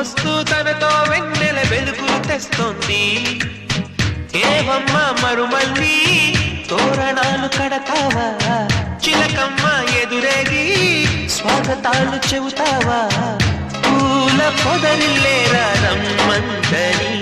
వస్తూ తనతో వెన్నెల వెలుగులు తెస్తోంది. ఏవమ్మ మరుమల్లి తోరణాలు కడతావా, చిలకమ్మ ఎదురేగి స్వాగతాలు చెబుతావా, పూల పొదరిల్లేరా రమ్మందని.